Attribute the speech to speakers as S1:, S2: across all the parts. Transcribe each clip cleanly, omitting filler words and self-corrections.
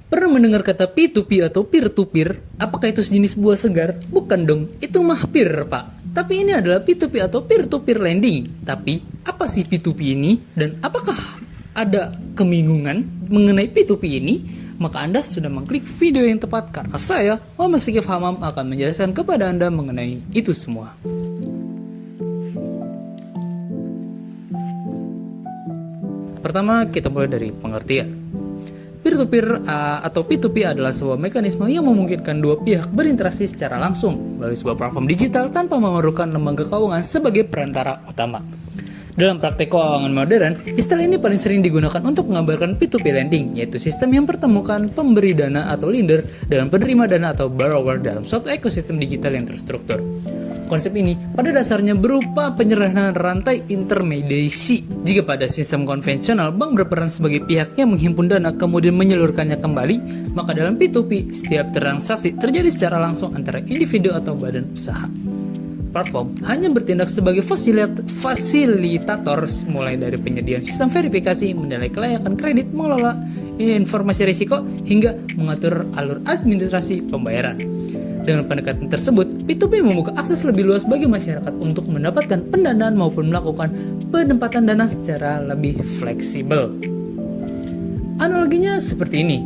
S1: Pernah mendengar kata P2P atau peer-to-peer? Apakah itu sejenis buah segar? Bukan dong, itu mah peer, Pak. Tapi ini adalah P2P atau peer-to-peer lending. Tapi, apa sih P2P ini? Dan apakah ada kebingungan mengenai P2P ini? Maka Anda sudah mengklik video yang tepat karena saya, Muhammad Syekif Hamam, akan menjelaskan kepada Anda mengenai itu semua. Pertama, kita mulai dari pengertian. Peer-to-peer atau P2P adalah sebuah mekanisme yang memungkinkan dua pihak berinteraksi secara langsung melalui sebuah platform digital tanpa memerlukan lembaga keuangan sebagai perantara utama. Dalam praktek keuangan modern, istilah ini paling sering digunakan untuk menggambarkan P2P lending, yaitu sistem yang mempertemukan pemberi dana atau lender dan penerima dana atau borrower dalam suatu ekosistem digital yang terstruktur. Konsep ini pada dasarnya berupa penyerahan rantai intermediasi. Jika pada sistem konvensional, bank berperan sebagai pihak yang menghimpun dana kemudian menyalurkannya kembali, maka dalam P2P, setiap transaksi terjadi secara langsung antara individu atau badan usaha. Platform hanya bertindak sebagai fasilitator, mulai dari penyediaan sistem verifikasi, menilai kelayakan kredit, mengelola informasi risiko, hingga mengatur alur administrasi pembayaran. Dengan pendekatan tersebut, P2P membuka akses lebih luas bagi masyarakat untuk mendapatkan pendanaan maupun melakukan penempatan dana secara lebih fleksibel. Analoginya seperti ini.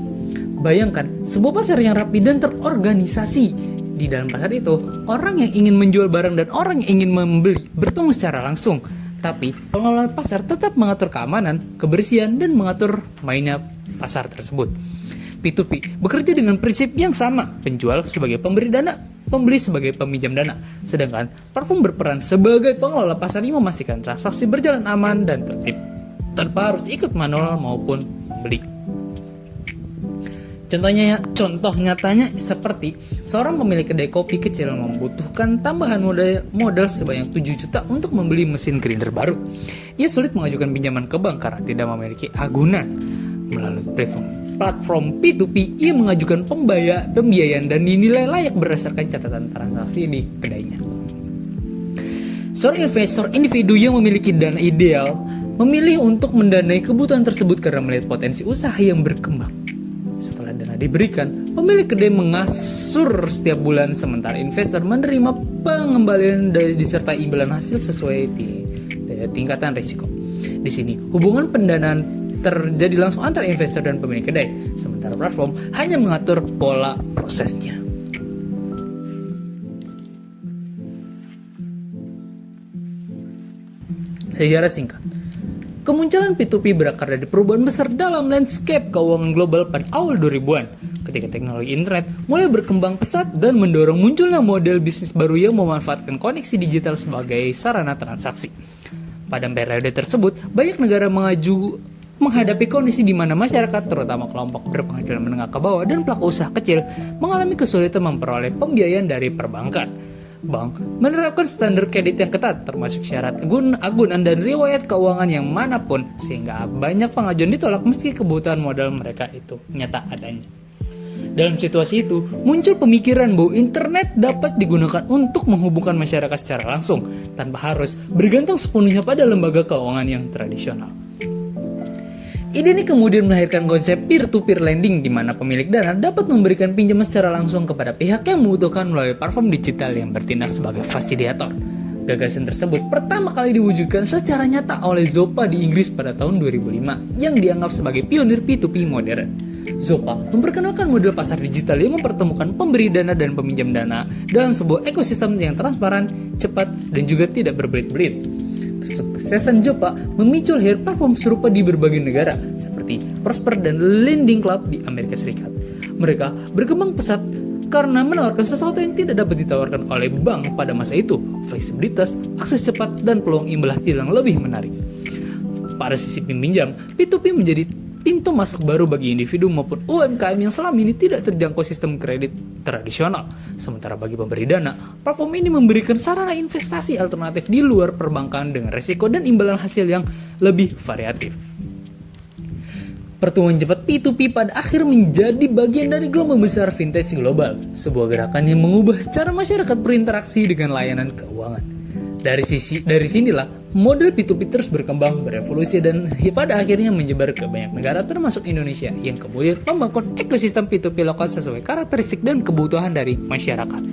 S1: Bayangkan sebuah pasar yang rapi dan terorganisasi. Di dalam pasar itu, orang yang ingin menjual barang dan orang yang ingin membeli bertemu secara langsung. Tapi, pengelola pasar tetap mengatur keamanan, kebersihan, dan mengatur mainnya pasar tersebut. P2P bekerja dengan prinsip yang sama, penjual sebagai pemberi dana, pembeli sebagai peminjam dana. Sedangkan platform berperan sebagai pengelola pasar yang memastikan transaksi berjalan aman dan tertib, tanpa harus ikut manual maupun membeli. Contoh nyatanya seperti seorang pemilik kedai kopi kecil membutuhkan tambahan modal sebanyak 7 juta untuk membeli mesin grinder baru. Ia sulit mengajukan pinjaman ke bank karena tidak memiliki agunan. Melalui platform P2P, ia mengajukan pembiayaan dan dinilai layak berdasarkan catatan transaksi di kedainya. Seorang investor individu yang memiliki dana ideal memilih untuk mendanai kebutuhan tersebut karena melihat potensi usaha yang berkembang. Setelah dana diberikan, pemilik kedai mengasur setiap bulan, sementara investor menerima pengembalian disertai imbalan hasil sesuai tingkatan risiko. Di sini, hubungan pendanaan terjadi langsung antara investor dan pemilik kedai, sementara platform hanya mengatur pola prosesnya. Sejarah singkat. Kemunculan P2P berakar dari perubahan besar dalam landscape keuangan global pada awal 2000-an, ketika teknologi internet mulai berkembang pesat dan mendorong munculnya model bisnis baru yang memanfaatkan koneksi digital sebagai sarana transaksi. Pada periode tersebut, banyak negara menghadapi kondisi di mana masyarakat, terutama kelompok berpenghasilan menengah ke bawah dan pelaku usaha kecil, mengalami kesulitan memperoleh pembiayaan dari perbankan. Bank menerapkan standar kredit yang ketat, termasuk syarat agunan dan riwayat keuangan yang manapun, sehingga banyak pengajuan ditolak meski kebutuhan modal mereka itu nyata adanya. Dalam situasi itu, muncul pemikiran bahwa internet dapat digunakan untuk menghubungkan masyarakat secara langsung, tanpa harus bergantung sepenuhnya pada lembaga keuangan yang tradisional. Ide ini kemudian melahirkan konsep peer-to-peer lending, di mana pemilik dana dapat memberikan pinjaman secara langsung kepada pihak yang membutuhkan melalui platform digital yang bertindak sebagai fasilitator. Gagasan tersebut pertama kali diwujudkan secara nyata oleh Zopa di Inggris pada tahun 2005, yang dianggap sebagai pionir P2P modern. Zopa memperkenalkan model pasar digital yang mempertemukan pemberi dana dan peminjam dana dalam sebuah ekosistem yang transparan, cepat, dan juga tidak berbelit-belit. Kesuksesan Zopa memicu lahir platform serupa di berbagai negara seperti Prosper dan Lending Club di Amerika Serikat. Mereka berkembang pesat karena menawarkan sesuatu yang tidak dapat ditawarkan oleh bank pada masa itu, fleksibilitas, akses cepat, dan peluang imbal hasil yang lebih menarik. Pada sisi peminjam, P2P menjadi pintu masuk baru bagi individu maupun UMKM yang selama ini tidak terjangkau sistem kredit tradisional. Sementara bagi pemberi dana, platform ini memberikan sarana investasi alternatif di luar perbankan dengan resiko dan imbalan hasil yang lebih variatif. Pertumbuhan cepat P2P pada akhir menjadi bagian dari gelombang besar fintech global, sebuah gerakan yang mengubah cara masyarakat berinteraksi dengan layanan keuangan. Dari sinilah model P2P terus berkembang, berevolusi, dan pada akhirnya menyebar ke banyak negara termasuk Indonesia yang kemudian membangun ekosistem P2P lokal sesuai karakteristik dan kebutuhan dari masyarakat.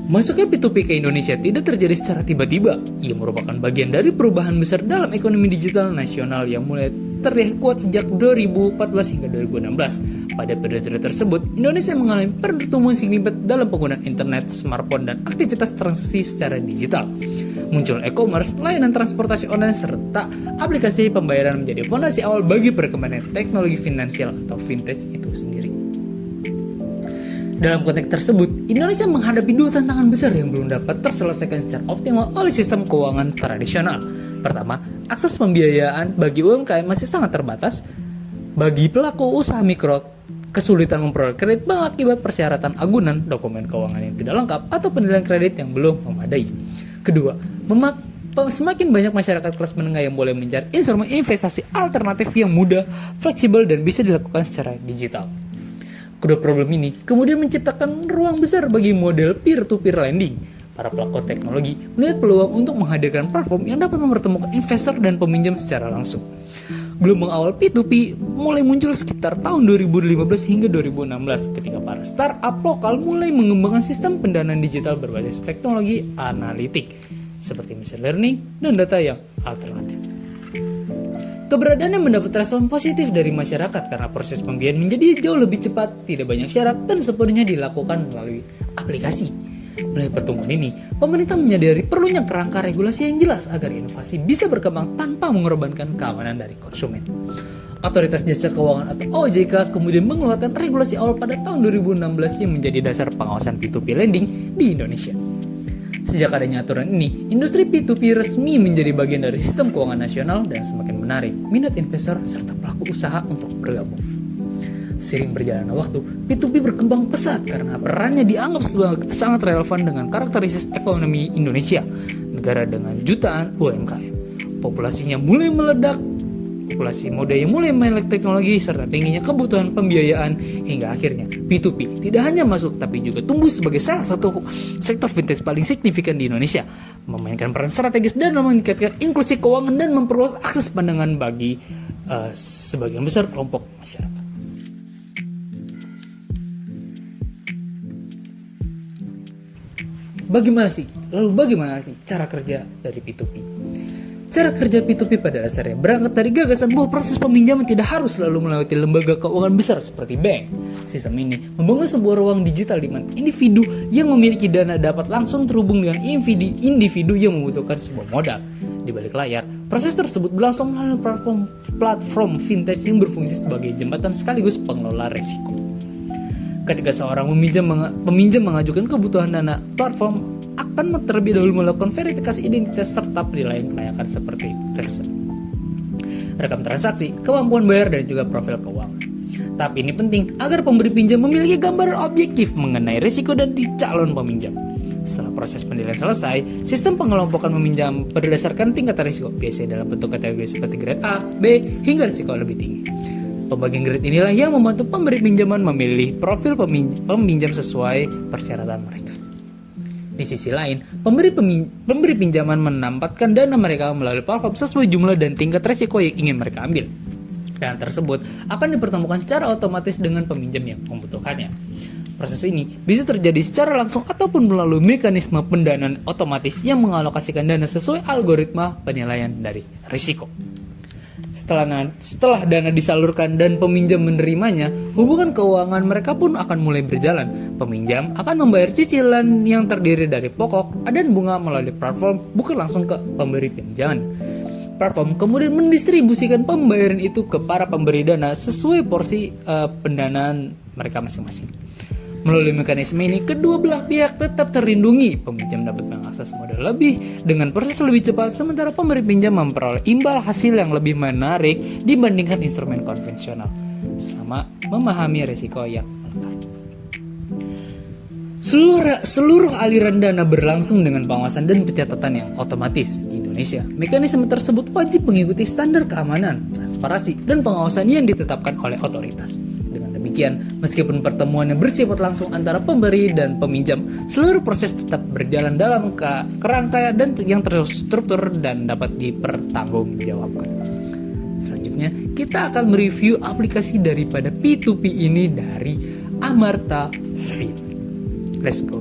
S1: Masuknya P2P ke Indonesia tidak terjadi secara tiba-tiba. Ia merupakan bagian dari perubahan besar dalam ekonomi digital nasional yang mulai terlihat kuat sejak 2014 hingga 2016. Pada periode tersebut, Indonesia mengalami pertumbuhan signifikan dalam penggunaan internet, smartphone, dan aktivitas transaksi secara digital. Muncul e-commerce, layanan transportasi online, serta aplikasi pembayaran menjadi fondasi awal bagi perkembangan teknologi finansial atau fintech itu sendiri. Dalam konteks tersebut, Indonesia menghadapi dua tantangan besar yang belum dapat terselesaikan secara optimal oleh sistem keuangan tradisional. Pertama, akses pembiayaan bagi UMKM masih sangat terbatas. Bagi pelaku usaha mikro, kesulitan memperoleh kredit bank akibat persyaratan agunan, dokumen keuangan yang tidak lengkap, atau penilaian kredit yang belum memadai. Kedua, semakin banyak masyarakat kelas menengah yang boleh mencari instrumen investasi alternatif yang mudah, fleksibel, dan bisa dilakukan secara digital. Kedua problem ini kemudian menciptakan ruang besar bagi model peer-to-peer lending. Para pelaku teknologi melihat peluang untuk menghadirkan platform yang dapat mempertemukan investor dan peminjam secara langsung. Gelombang awal P2P mulai muncul sekitar tahun 2015 hingga 2016 ketika para startup lokal mulai mengembangkan sistem pendanaan digital berbasis teknologi analitik seperti machine learning dan data yang alternatif. Keberadaannya mendapat respon positif dari masyarakat karena proses pembiayaan menjadi jauh lebih cepat, tidak banyak syarat, dan sepenuhnya dilakukan melalui aplikasi. Melihat pertumbuhan ini, pemerintah menyadari perlunya kerangka regulasi yang jelas agar inovasi bisa berkembang tanpa mengorbankan keamanan dari konsumen. Otoritas Jasa Keuangan atau OJK kemudian mengeluarkan regulasi awal pada tahun 2016 yang menjadi dasar pengawasan P2P lending di Indonesia. Sejak adanya aturan ini, industri P2P resmi menjadi bagian dari sistem keuangan nasional dan semakin menarik minat investor serta pelaku usaha untuk bergabung. Seiring berjalannya waktu, P2P berkembang pesat karena perannya dianggap sangat relevan dengan karakteristik ekonomi Indonesia, negara dengan jutaan UMKM. Populasinya mulai meledak, populasi muda yang mulai melek teknologi, serta tingginya kebutuhan pembiayaan, hingga akhirnya P2P tidak hanya masuk tapi juga tumbuh sebagai salah satu sektor fintech paling signifikan di Indonesia, memainkan peran strategis dan meningkatkan inklusi keuangan dan memperluas akses pandangan bagi sebagian besar kelompok masyarakat. Bagaimana sih cara kerja dari P2P? Cara kerja P2P pada dasarnya berangkat dari gagasan bahwa proses peminjaman tidak harus selalu melewati lembaga keuangan besar seperti bank. Sistem ini membangun sebuah ruang digital di mana individu yang memiliki dana dapat langsung terhubung dengan individu yang membutuhkan sebuah modal. Di balik layar, proses tersebut berlangsung melalui platform fintech yang berfungsi sebagai jembatan sekaligus pengelola risiko. Ketika seorang peminjam mengajukan kebutuhan dana, platform akan terlebih dahulu melakukan verifikasi identitas serta penilaian kelayakan seperti rekam transaksi, kemampuan bayar, dan juga profil keuangan. Tapi ini penting agar pemberi pinjam memiliki gambaran objektif mengenai risiko dan calon peminjam. Setelah proses penilaian selesai, sistem pengelompokan peminjam berdasarkan tingkat risiko, biasanya dalam bentuk kategori seperti grade A, B, hingga risiko lebih tinggi. Pembagian grade inilah yang membantu pemberi pinjaman memilih profil peminjam sesuai persyaratan mereka. Di sisi lain, pemberi pinjaman menempatkan dana mereka melalui platform sesuai jumlah dan tingkat risiko yang ingin mereka ambil. Dana tersebut akan dipertemukan secara otomatis dengan peminjam yang membutuhkannya. Proses ini bisa terjadi secara langsung ataupun melalui mekanisme pendanaan otomatis yang mengalokasikan dana sesuai algoritma penilaian dari risiko. Setelah dana disalurkan dan peminjam menerimanya, hubungan keuangan mereka pun akan mulai berjalan. Peminjam akan membayar cicilan yang terdiri dari pokok dan bunga melalui platform, bukan langsung ke pemberi pinjaman. Platform kemudian mendistribusikan pembayaran itu ke para pemberi dana sesuai porsi pendanaan mereka masing-masing. Melalui mekanisme ini, kedua belah pihak tetap terlindungi. Peminjam dapat mengakses modal lebih dengan proses lebih cepat, sementara pemberi pinjam memperoleh imbal hasil yang lebih menarik dibandingkan instrumen konvensional selama memahami risiko yang melekat. Seluruh aliran dana berlangsung dengan pengawasan dan pencatatan yang otomatis di Indonesia. Mekanisme tersebut wajib mengikuti standar keamanan, transparansi, dan pengawasan yang ditetapkan oleh otoritas. demikian, meskipun pertemuannya bersifat langsung antara pemberi dan peminjam, seluruh proses tetap berjalan dalam kerangka dan yang terstruktur dan dapat dipertanggungjawabkan. Selanjutnya, kita akan mereview aplikasi daripada P2P ini dari Amarta Fin. Let's go.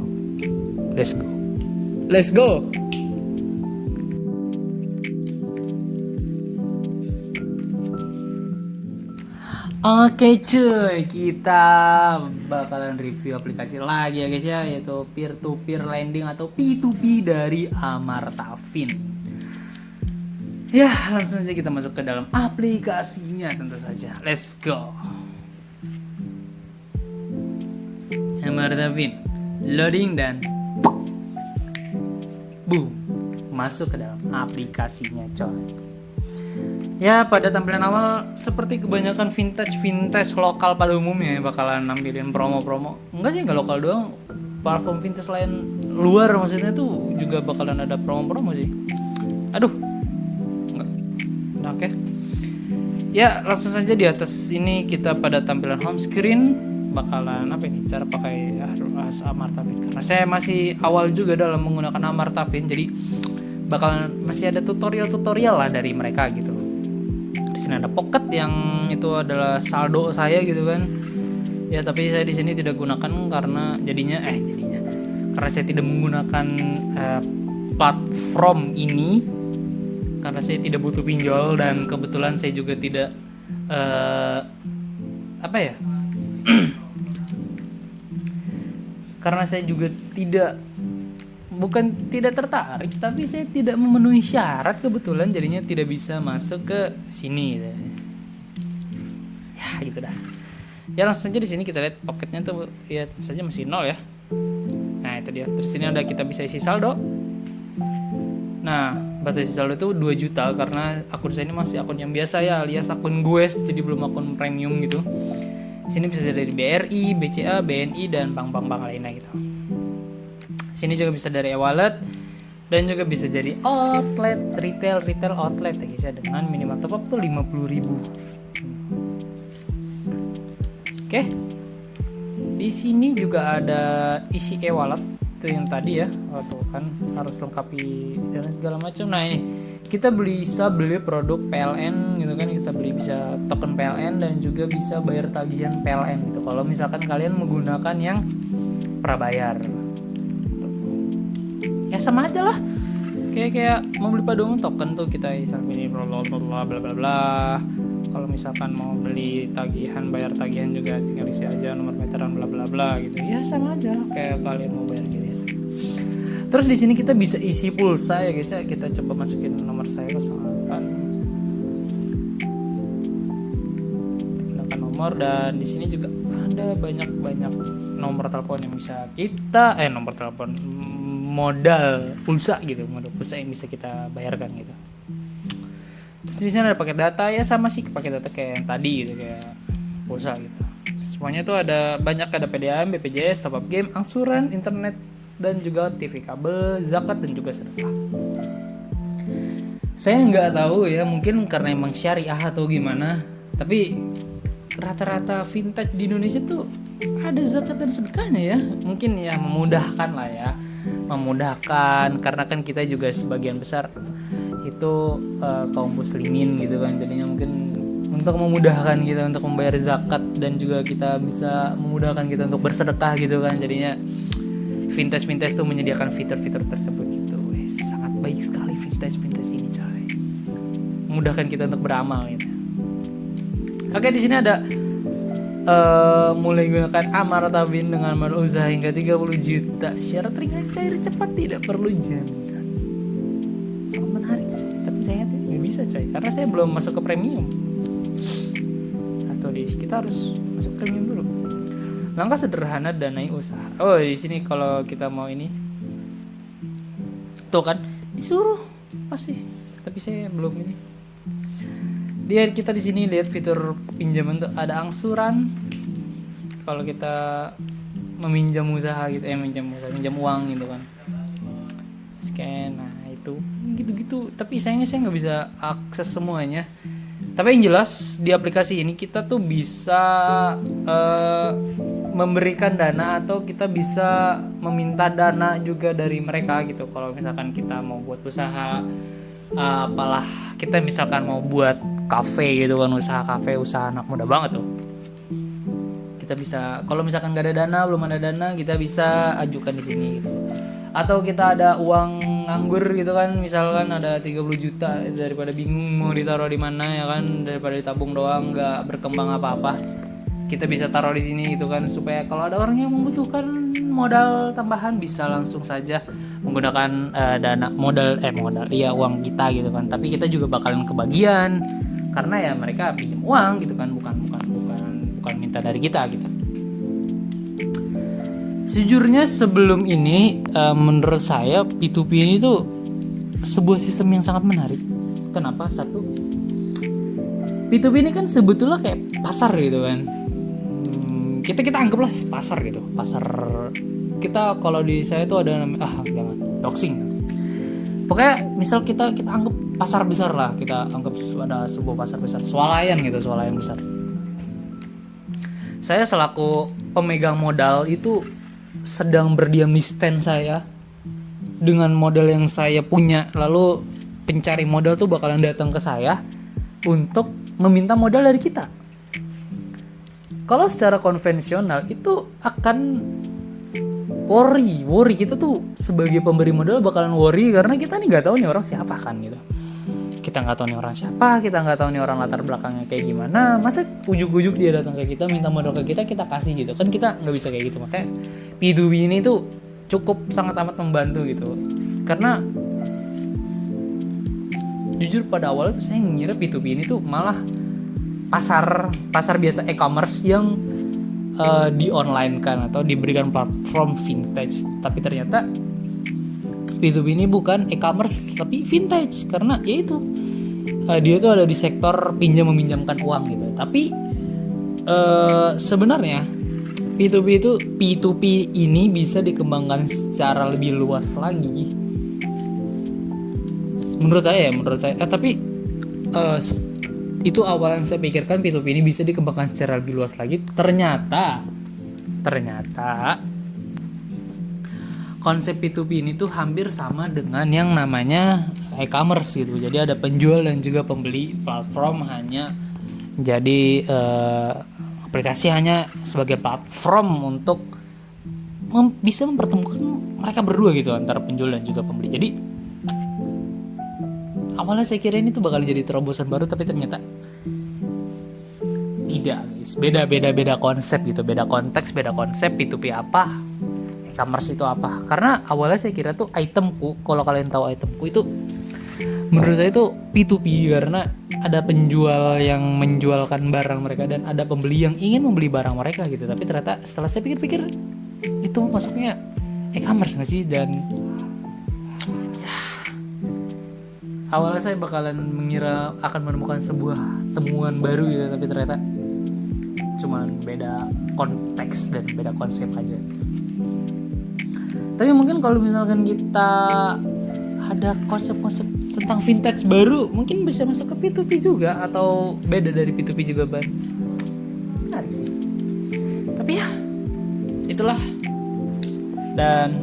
S1: Oke cuy, kita bakalan review aplikasi lagi ya guys ya, yaitu peer-to-peer lending atau P2P dari Amarta Fin. Ya, langsung saja kita masuk ke dalam aplikasinya tentu saja. Let's go. Amarta Fin, loading dan boom, masuk ke dalam aplikasinya coy. Ya, pada tampilan awal seperti kebanyakan vintage lokal pada umumnya bakalan nampilin promo-promo. Enggak sih, enggak lokal doang, platform vintage lain luar maksudnya tuh juga bakalan ada promo-promo sih. Aduh, enggak. Nah, oke. Ya, langsung saja di atas ini kita pada tampilan home screen bakalan apa ini? Cara pakai Amarta Fin. Karena saya masih awal juga dalam menggunakan Amarta Fin, jadi bakalan masih ada tutorial lah dari mereka gitu. Di sini ada pocket yang itu adalah saldo saya gitu kan. Ya, tapi saya di sini tidak gunakan karena karena saya tidak menggunakan platform ini karena saya tidak butuh pinjol dan kebetulan saya juga tidak karena saya juga bukan tidak tertarik, tapi saya tidak memenuhi syarat kebetulan, jadinya tidak bisa masuk ke sini gitu. Ya gitu dah. Ya langsung saja di sini kita lihat pocketnya tuh ya tentu saja masih 0 ya. Nah itu dia. Terus sini ada kita bisa isi saldo. Nah batas isi saldo itu 2 juta karena akun saya ini masih akun yang biasa ya, alias akun gue, jadi belum akun premium gitu. Sini bisa dari BRI, BCA, BNI dan bank-bank lainnya gitu. Sini juga bisa dari e-wallet dan juga bisa jadi outlet, retail outlet ya guys ya, dengan minimal top up tuh 50.000. Oke. Di sini juga ada isi e-wallet itu yang tadi ya, tuh kan harus lengkapi dan segala macam. Nah, ini kita bisa beli produk PLN gitu kan, kita bisa token PLN dan juga bisa bayar tagihan PLN gitu. Kalau misalkan kalian menggunakan yang prabayar. Ya sama aja lah, kayak mau beli padung token tuh kita ini bla bla bla. Kalau misalkan mau beli tagihan, bayar tagihan juga tinggal isi aja nomor meteran bla bla bla gitu. Ya sama aja kayak kalian mau bayar gitu ya. Terus di sini kita bisa isi pulsa ya guys ya. Kita coba masukin nomor saya 08. Gunakan nomor, dan di sini juga ada banyak nomor telepon yang bisa kita nomor telepon modal pulsa gitu, modal pulsa yang bisa kita bayarkan gitu. Terus di sini ada paket data ya, sama sih paket data kayak yang tadi gitu, kayak pulsa gitu. Semuanya itu ada banyak, ada PDAM, BPJS, top up game, angsuran, internet dan juga TV kabel, zakat dan juga sedekah. Saya nggak tahu ya, mungkin karena emang syariah atau gimana, tapi rata-rata vintage di Indonesia tuh ada zakat dan sedekahnya ya. Mungkin ya memudahkan lah ya. Memudahkan karena kan kita juga sebagian besar itu kaum muslimin gitu kan, jadinya mungkin untuk memudahkan kita untuk membayar zakat dan juga kita bisa memudahkan kita untuk bersedekah gitu kan, jadinya vintage tuh menyediakan fitur-fitur tersebut gitu. Sangat baik sekali vintage ini coy, memudahkan kita untuk beramal gitu. Oke, di sini ada mulai gunakan Amarta Fin dengan modal usaha hingga 30 juta, syarat ringan, cair, cepat, tidak perlu jaminan. Sangat menarik sih, tapi saya nggak bisa coy karena saya belum masuk ke premium, atau kita harus masuk premium dulu. Langkah sederhana danai usaha. Oh, di sini kalau kita mau ini tuh kan disuruh pasti, tapi saya belum ini. Lihat kita di sini lihat fitur pinjaman tuh ada angsuran. Kalau kita meminjam usaha gitu, minjam uang gitu kan. Scan, nah itu gitu-gitu. Tapi sayangnya saya nggak bisa akses semuanya. Tapi yang jelas di aplikasi ini kita tuh bisa memberikan dana atau kita bisa meminta dana juga dari mereka gitu. Kalau misalkan kita mau buat usaha, apalah kita misalkan mau buat kafe gitu kan, usaha kafe, usaha anak muda banget tuh. Kita bisa, kalau misalkan gak ada dana, belum ada dana, kita bisa ajukan di sini gitu. Atau kita ada uang nganggur gitu kan, misalkan ada 30 juta, daripada bingung mau ditaruh di mana ya kan, daripada ditabung doang nggak berkembang apa-apa, kita bisa taruh di sini gitu kan, supaya kalau ada orang yang membutuhkan modal tambahan bisa langsung saja menggunakan dana modal uang kita gitu kan. Tapi kita juga bakalan kebagian karena ya mereka pinjam uang gitu kan, bukan minta dari kita gitu. Sejujurnya sebelum ini menurut saya P2P ini tuh sebuah sistem yang sangat menarik. Kenapa? Satu, P2P ini kan sebetulnya kayak pasar gitu kan. Kita anggaplah pasar gitu. Pasar kita, kalau di saya tuh ada namanya jangan doxing. Pokoknya misal kita anggap pasar besar lah, kita anggap ada sebuah pasar besar, swalayan besar. Saya selaku pemegang modal itu sedang berdiam di stand saya dengan modal yang saya punya, lalu pencari modal tuh bakalan datang ke saya untuk meminta modal dari kita. Kalau secara konvensional itu akan worry, kita tuh sebagai pemberi modal bakalan worry karena kita nih nggak tahu nih orang siapa kan gitu. Kita nggak tahu nih orang siapa, kita nggak tahu nih orang latar belakangnya kayak gimana. Masa ujuk-ujuk dia datang ke kita minta modal ke kita kasih gitu kan, kita nggak bisa kayak gitu. Makanya P2P ini tuh cukup sangat amat membantu gitu. Karena jujur pada awalnya tuh saya ngira P2P ini tuh malah pasar biasa e-commerce yang di online kan atau diberikan platform vintage. Tapi ternyata P2P ini bukan e-commerce tapi vintage, karena yaitu dia tuh ada di sektor pinjam meminjamkan uang gitu. Tapi sebenarnya P2P ini bisa dikembangkan secara lebih luas lagi. Menurut saya. Tapi itu awal yang saya pikirkan, P2P ini bisa dikembangkan secara lebih luas lagi. Ternyata konsep P2P ini tuh hampir sama dengan yang namanya e-commerce gitu. Jadi ada penjual dan juga pembeli, platform hanya jadi aplikasi hanya sebagai platform untuk bisa mempertemukan mereka berdua gitu, antara penjual dan juga pembeli. Jadi awalnya saya kira ini tuh bakal jadi terobosan baru, tapi ternyata tidak guys. Beda konsep gitu, beda konteks, beda konsep. P2P apa, e-commerce itu apa. Karena awalnya saya kira tuh itemku, kalau kalian tahu itemku itu menurut saya itu P2P, karena ada penjual yang menjualkan barang mereka dan ada pembeli yang ingin membeli barang mereka gitu. Tapi ternyata setelah saya pikir-pikir itu masuknya e-commerce nggak sih? Dan awalnya saya bakalan mengira akan menemukan sebuah temuan baru gitu, tapi ternyata cuman beda konteks dan beda konsep aja. Tapi mungkin kalau misalkan kita ada konsep-konsep tentang vintage baru, mungkin bisa masuk ke P2P juga, atau beda dari P2P juga, Ban. Menarik sih. Tapi ya, itulah. Dan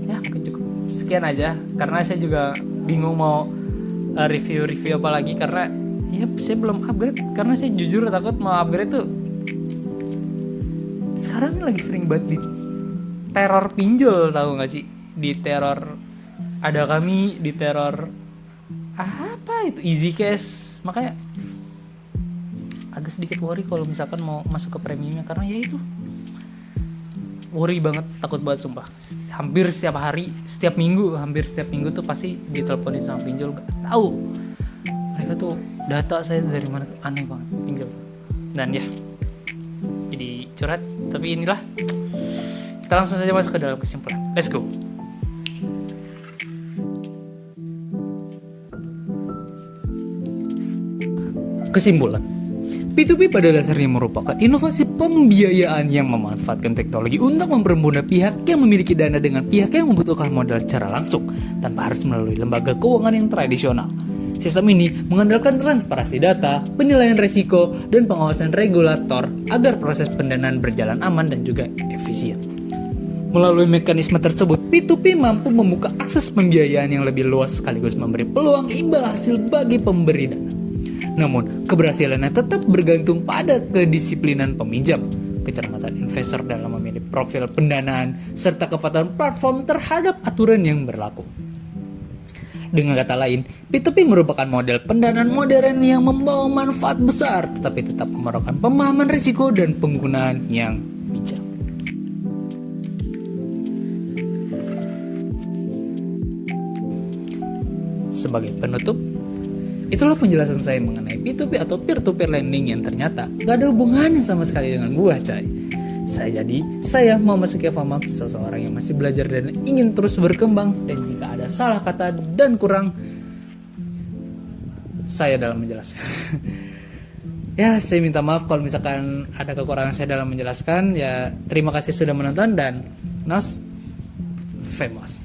S1: ya mungkin cukup sekian aja, karena saya juga bingung mau review apa lagi, karena ya saya belum upgrade. Karena saya jujur takut mau upgrade tuh sekarang lagi sering banget di teror pinjol, tahu nggak sih? Di teror ada kami, di teror apa itu easy cash. Makanya agak sedikit worry kalau misalkan mau masuk ke premiumnya, karena ya itu worry banget, takut banget sumpah. Hampir setiap minggu tuh pasti diteleponin sama pinjol, nggak tahu mereka tuh data saya dari mana tuh, aneh banget pinjol. Dan ya jadi curhat, tapi inilah, kita langsung saja masuk ke dalam kesimpulan. Let's go. Kesimpulan, P2P pada dasarnya merupakan inovasi pembiayaan yang memanfaatkan teknologi untuk mempermudah pihak yang memiliki dana dengan pihak yang membutuhkan modal secara langsung tanpa harus melalui lembaga keuangan yang tradisional. Sistem ini mengandalkan transparansi data, penilaian risiko, dan pengawasan regulator agar proses pendanaan berjalan aman dan juga efisien. Melalui mekanisme tersebut, P2P mampu membuka akses pembiayaan yang lebih luas sekaligus memberi peluang imbal hasil bagi pemberi dana. Namun, keberhasilannya tetap bergantung pada kedisiplinan peminjam, kecermatan investor dalam memilih profil pendanaan, serta kepatuhan platform terhadap aturan yang berlaku. Dengan kata lain, P2P merupakan model pendanaan modern yang membawa manfaat besar, tetapi tetap memerlukan pemahaman risiko dan penggunaan yang bijak. Sebagai penutup, itulah penjelasan saya mengenai P2P atau peer-to-peer lending yang ternyata gak ada hubungannya sama sekali dengan gua, coy. Saya Muhammad Sekia Fahma, seseorang yang masih belajar dan ingin terus berkembang, dan jika ada salah kata dan kurang saya dalam menjelaskan. Ya, saya minta maaf kalau misalkan ada kekurangan saya dalam menjelaskan. Ya, terima kasih sudah menonton dan nos famous.